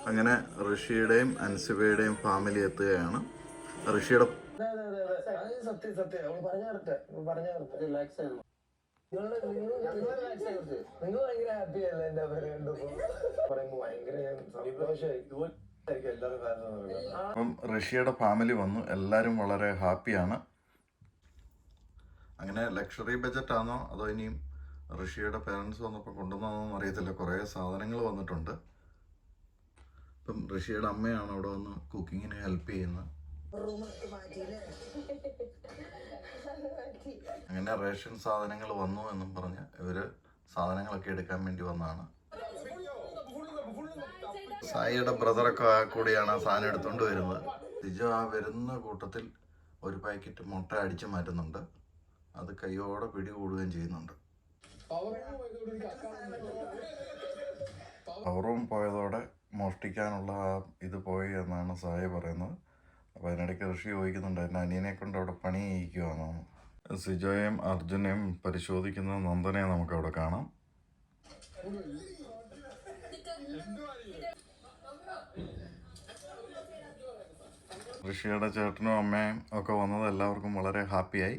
അങ്ങനെ ഋഷിയുടെയും അൻസിബയുടെയും ഫാമിലി എത്തുകയാണ്. ഋഷിയുടെ അപ്പം ഋഷിയുടെ ഫാമിലി വന്നു. എല്ലാവരും വളരെ ഹാപ്പിയാണ്. അങ്ങനെ ലക്ഷറി ബജറ്റ് ആണോ അതോ ഇനിയും ഋഷിയുടെ പേരൻസ് വന്നപ്പോൾ കൊണ്ടുവന്നോന്നും അറിയത്തില്ല. കുറേ സാധനങ്ങൾ വന്നിട്ടുണ്ട്. ഇപ്പം ഋഷിയുടെ അമ്മയാണ് അവിടെ വന്ന് കുക്കിങ്ങിന് ഹെൽപ്പ് ചെയ്യുന്നത്. അങ്ങനെ റേഷൻ സാധനങ്ങൾ വന്നു എന്നും പറഞ്ഞ് ഇവര് സാധനങ്ങളൊക്കെ എടുക്കാൻ വേണ്ടി വന്നതാണ്. സായിയുടെ ബ്രദറൊക്കെ കൂടിയാണ് ആ സാധനം എടുത്തുകൊണ്ട് വരുന്നത്. ലിജോ ആ വരുന്ന കൂട്ടത്തിൽ ഒരു പാക്കറ്റ് മുട്ട അടിച്ചു മാറ്റുന്നുണ്ട്. അത് കൈയോടെ പിടികൂടുകയും ചെയ്യുന്നുണ്ട്. പവറും പോയതോടെ മോഷ്ടിക്കാനുള്ള ഇത് പോയി എന്നാണ് സായി പറയുന്നത്. അപ്പോൾ അതിനിടയ്ക്ക് ഋഷി ചോദിക്കുന്നുണ്ട് എൻ്റെ അനിയനെ കൊണ്ട് അവിടെ പണി ചെയ്യിക്കുവാണെന്ന്. സിജോയും അർജുനെയും പരിശോധിക്കുന്ന നന്ദനെ നമുക്കവിടെ കാണാം. ഋഷിയുടെ ചേട്ടനും അമ്മയും ഒക്കെ വന്നത് എല്ലാവർക്കും വളരെ ഹാപ്പിയായി.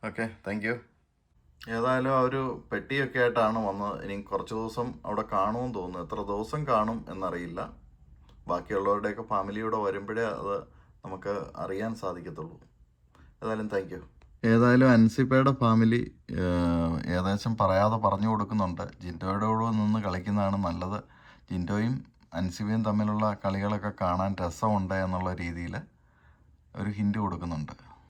Okay, thank you. ഏതായാലും ആ ഒരു പെട്ടിയൊക്കെ ആയിട്ടാണ് വന്നത്. ഇനി കുറച്ച് ദിവസം അവിടെ കാണുമെന്ന് തോന്നുന്നു. എത്ര ദിവസം കാണും എന്നറിയില്ല. ബാക്കിയുള്ളവരുടെയൊക്കെ ഫാമിലിയോടെ വരുമ്പോഴേ അത് നമുക്ക് അറിയാൻ സാധിക്കത്തുള്ളൂ. ഏതായാലും താങ്ക് യു. ഏതായാലും അൻസിബയുടെ ഫാമിലി ഏകദേശം പറയാതെ പറഞ്ഞു കൊടുക്കുന്നുണ്ട്. ജിൻഡോയുടെ കൂടെ നിന്ന് കളിക്കുന്നതാണ് നല്ലത്. ജിൻഡോയും അൻസിബയും തമ്മിലുള്ള കളികളൊക്കെ കാണാൻ രസമുണ്ട് എന്നുള്ള രീതിയിൽ ഒരു ഹിൻറ്റ് കൊടുക്കുന്നുണ്ട്.